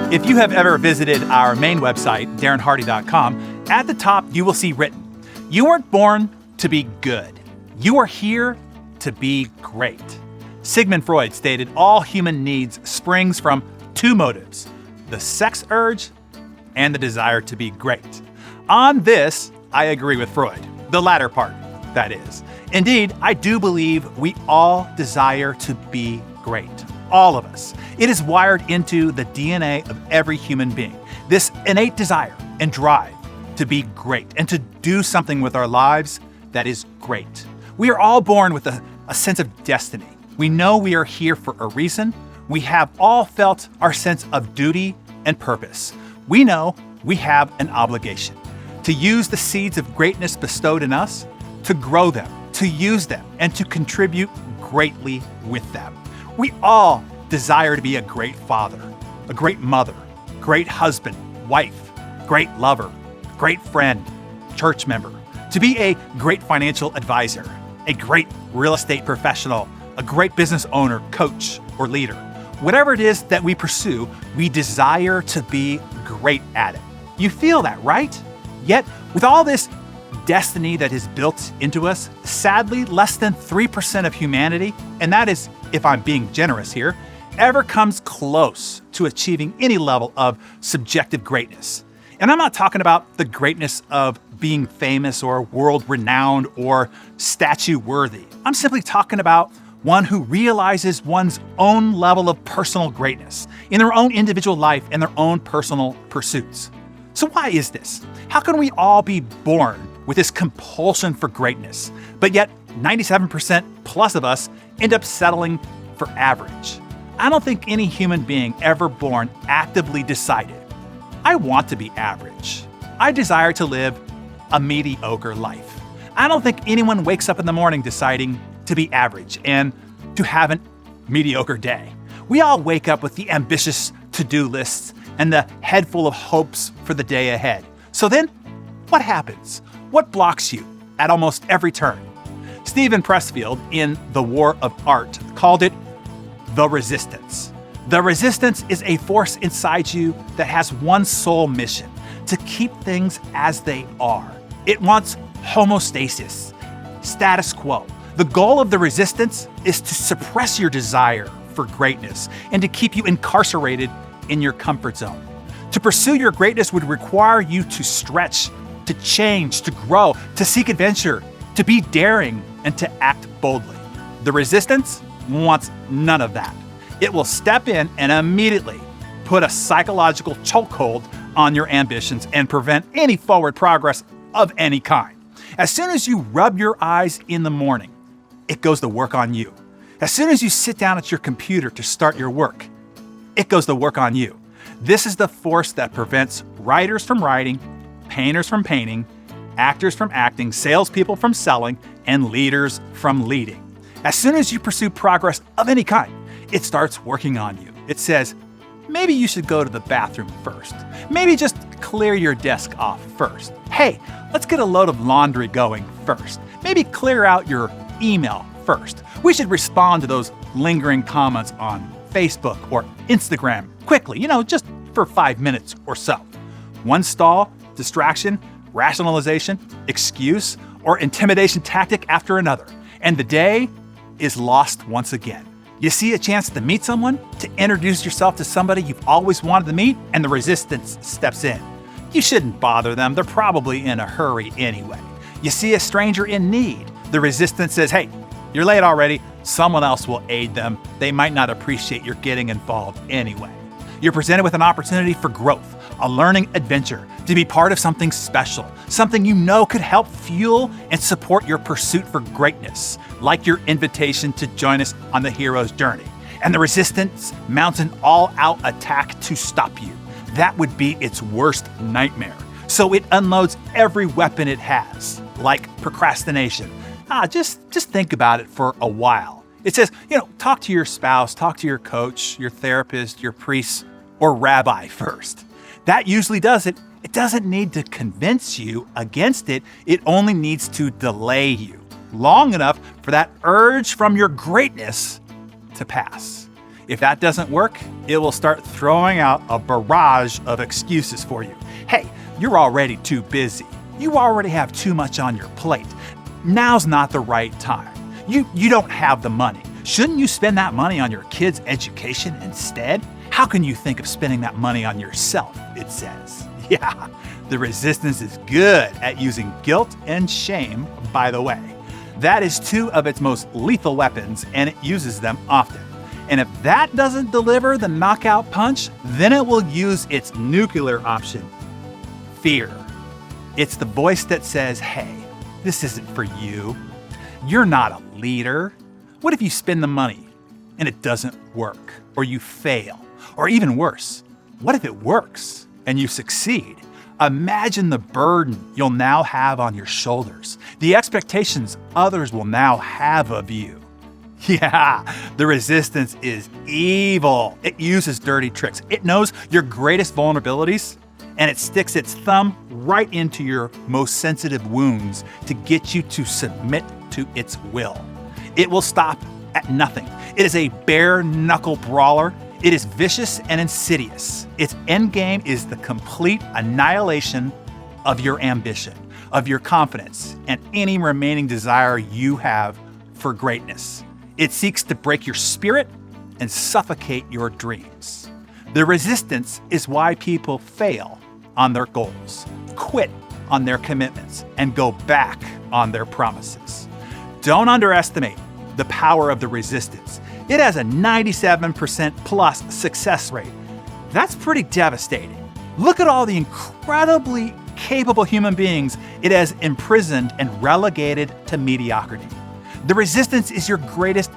If you have ever visited our main website, darrenhardy.com, at the top you will see written, "You weren't born to be good. You are here to be great." Sigmund Freud stated all human needs springs from two motives, the sex urge and the desire to be great. On this, I agree with Freud, the latter part, that is. Indeed, I do believe we all desire to be great. All of us. It is wired into the DNA of every human being. This innate desire and drive to be great and to do something with our lives that is great. We are all born with a sense of destiny. We know we are here for a reason. We have all felt our sense of duty and purpose. We know we have an obligation to use the seeds of greatness bestowed in us, to grow them, to use them, and to contribute greatly with them. We all desire to be a great father, a great mother, great husband, wife, great lover, great friend, church member, to be a great financial advisor, a great real estate professional, a great business owner, coach, or leader. Whatever it is that we pursue, we desire to be great at it. You feel that, right? Yet, with all this destiny that is built into us, sadly, less than 3% of humanity, and that is, if I'm being generous here, ever comes close to achieving any level of subjective greatness. And I'm not talking about the greatness of being famous or world-renowned or statue-worthy. I'm simply talking about one who realizes one's own level of personal greatness in their own individual life and their own personal pursuits. So why is this? How can we all be born with this compulsion for greatness, but yet 97% plus of us end up settling for average? I don't think any human being ever born actively decided, I want to be average. I desire to live a mediocre life. I don't think anyone wakes up in the morning deciding to be average and to have a mediocre day. We all wake up with the ambitious to-do lists and the head full of hopes for the day ahead. So then, what happens? What blocks you at almost every turn? Stephen Pressfield, in The War of Art, called it the resistance. The resistance is a force inside you that has one sole mission: to keep things as they are. It wants homeostasis, status quo. The goal of the resistance is to suppress your desire for greatness and to keep you incarcerated in your comfort zone. To pursue your greatness would require you to stretch, to change, to grow, to seek adventure, to be daring, and to act boldly. The resistance wants none of that. It will step in and immediately put a psychological chokehold on your ambitions and prevent any forward progress of any kind. As soon as you rub your eyes in the morning, it goes to work on you. As soon as you sit down at your computer to start your work, it goes to work on you. This is the force that prevents writers from writing, painters from painting, actors from acting, salespeople from selling, and leaders from leading. As soon as you pursue progress of any kind, it starts working on you. It says, maybe you should go to the bathroom first. Maybe just clear your desk off first. Hey, let's get a load of laundry going first. Maybe clear out your email first. We should respond to those lingering comments on Facebook or Instagram quickly, just for 5 minutes or so. One stall, distraction, rationalization, excuse, or intimidation tactic after another, and the day is lost once again. You see a chance to meet someone, to introduce yourself to somebody you've always wanted to meet, and the resistance steps in. You shouldn't bother them. They're probably in a hurry anyway. You see a stranger in need. The resistance says, hey, you're late already. Someone else will aid them. They might not appreciate your getting involved anyway. You're presented with an opportunity for growth, a learning adventure, to be part of something special, something you know could help fuel and support your pursuit for greatness, like your invitation to join us on the hero's journey. And the resistance mounts an all-out attack to stop you. That would be its worst nightmare. So it unloads every weapon it has, like procrastination. Just think about it for a while. It says, talk to your spouse, talk to your coach, your therapist, your priest, or rabbi first. That usually does it. It doesn't need to convince you against it. It only needs to delay you long enough for that urge from your greatness to pass. If that doesn't work, it will start throwing out a barrage of excuses for you. Hey, you're already too busy. You already have too much on your plate. Now's not the right time. You don't have the money. Shouldn't you spend that money on your kids' education instead? How can you think of spending that money on yourself, it says. Yeah, the resistance is good at using guilt and shame, by the way. That is two of its most lethal weapons, and it uses them often. And if that doesn't deliver the knockout punch, then it will use its nuclear option, fear. It's the voice that says, hey, this isn't for you. You're not a leader. What if you spend the money and it doesn't work, or you fail? Or even worse, what if it works and you succeed? Imagine the burden you'll now have on your shoulders, the expectations others will now have of you. Yeah, the resistance is evil. It uses dirty tricks. It knows your greatest vulnerabilities, and it sticks its thumb right into your most sensitive wounds to get you to submit to its will. It will stop at nothing. It is a bare-knuckle brawler. It is vicious and insidious. Its end game is the complete annihilation of your ambition, of your confidence, and any remaining desire you have for greatness. It seeks to break your spirit and suffocate your dreams. The resistance is why people fail on their goals, quit on their commitments, and go back on their promises. Don't underestimate the power of the resistance. It has a 97% plus success rate. That's pretty devastating. Look at all the incredibly capable human beings it has imprisoned and relegated to mediocrity. The resistance is your greatest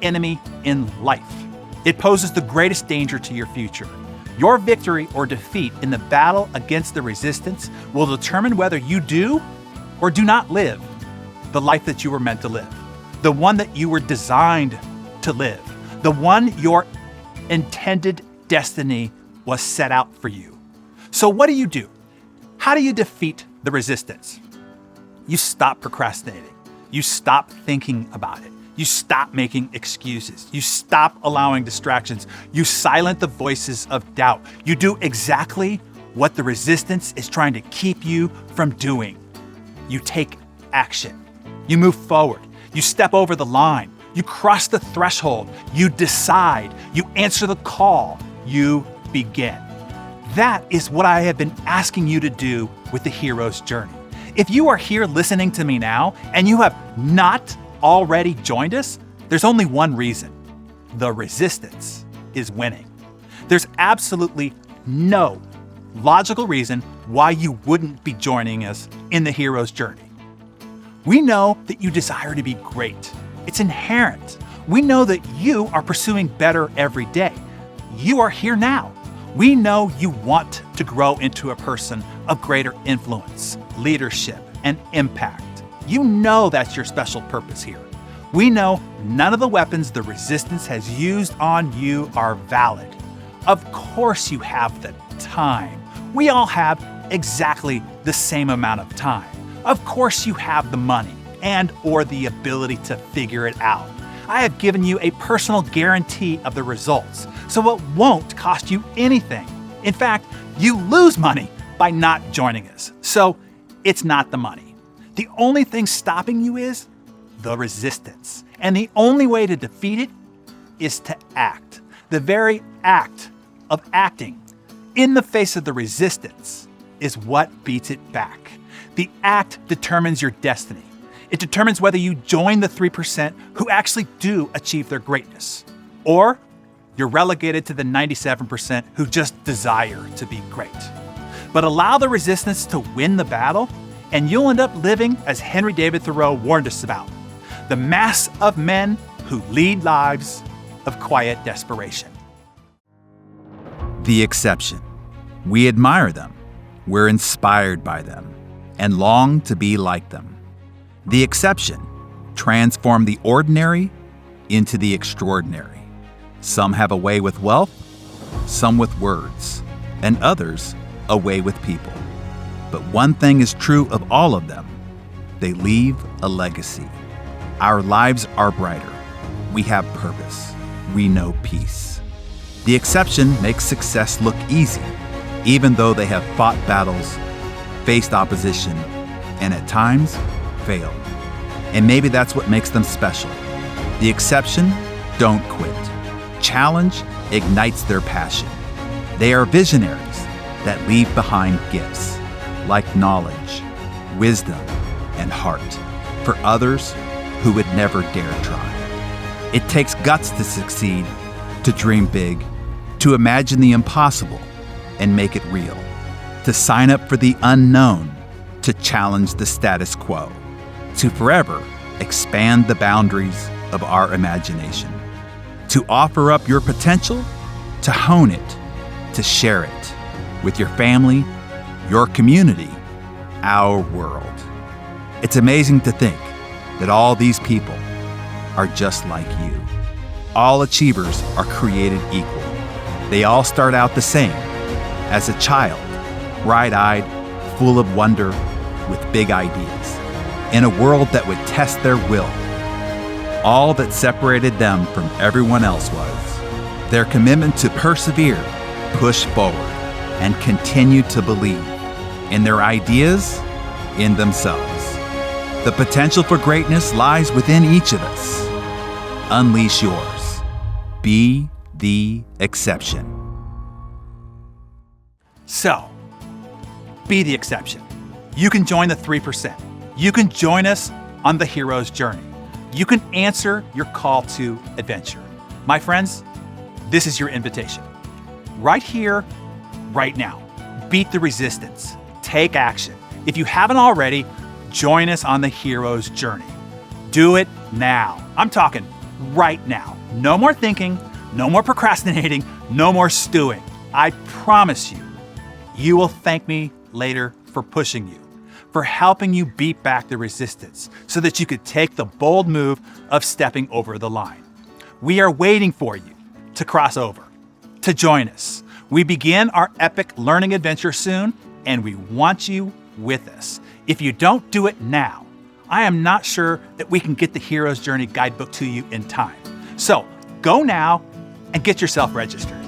enemy in life. It poses the greatest danger to your future. Your victory or defeat in the battle against the resistance will determine whether you do or do not live the life that you were meant to live, the one that you were designed to live, the one your intended destiny was set out for you. So what do? How do you defeat the resistance? You stop procrastinating. You stop thinking about it. You stop making excuses. You stop allowing distractions. You silence the voices of doubt. You do exactly what the resistance is trying to keep you from doing. You take action. You move forward. You step over the line. You cross the threshold. You decide. You answer the call. You begin. That is what I have been asking you to do with the hero's journey. If you are here listening to me now and you have not already joined us, there's only one reason. The resistance is winning. There's absolutely no logical reason why you wouldn't be joining us in the hero's journey. We know that you desire to be great. It's inherent. We know that you are pursuing better every day. You are here now. We know you want to grow into a person of greater influence, leadership, and impact. You know that's your special purpose here. We know none of the weapons the resistance has used on you are valid. Of course you have the time. We all have exactly the same amount of time. Of course you have the money and or the ability to figure it out. I have given you a personal guarantee of the results, so it won't cost you anything. In fact, you lose money by not joining us. So it's not the money. The only thing stopping you is the resistance. And the only way to defeat it is to act. The very act of acting in the face of the resistance is what beats it back. The act determines your destiny. It determines whether you join the 3% who actually do achieve their greatness, or you're relegated to the 97% who just desire to be great. But allow the resistance to win the battle, and you'll end up living as Henry David Thoreau warned us about, the mass of men who lead lives of quiet desperation. The exception. We admire them, we're inspired by them, and long to be like them. The exception transform the ordinary into the extraordinary. Some have a way with wealth, some with words, and others a way with people. But one thing is true of all of them. They leave a legacy. Our lives are brighter. We have purpose. We know peace. The exception makes success look easy, even though they have fought battles, faced opposition, and at times failed. And maybe that's what makes them special. The exception don't quit. Challenge ignites their passion. They are visionaries that leave behind gifts like knowledge, wisdom, and heart for others who would never dare try. It takes guts to succeed, to dream big, to imagine the impossible and make it real, to sign up for the unknown, to challenge the status quo, to forever expand the boundaries of our imagination, to offer up your potential, to hone it, to share it with your family, your community, our world. It's amazing to think that all these people are just like you. All achievers are created equal. They all start out the same, as a child, bright-eyed, full of wonder, with big ideas, in a world that would test their will. All that separated them from everyone else was their commitment to persevere, push forward, and continue to believe in their ideas, in themselves. The potential for greatness lies within each of us. Unleash yours. Be the exception. So, be the exception. You can join the 3%. You can join us on the hero's journey. You can answer your call to adventure. My friends, this is your invitation. Right here, right now. Beat the resistance. Take action. If you haven't already, join us on the hero's journey. Do it now. I'm talking right now. No more thinking, no more procrastinating, no more stewing. I promise you, you will thank me later for pushing you, for helping you beat back the resistance so that you could take the bold move of stepping over the line. We are waiting for you to cross over, to join us. We begin our epic learning adventure soon, and we want you with us. If you don't do it now, I am not sure that we can get the Hero's Journey guidebook to you in time. So go now and get yourself registered.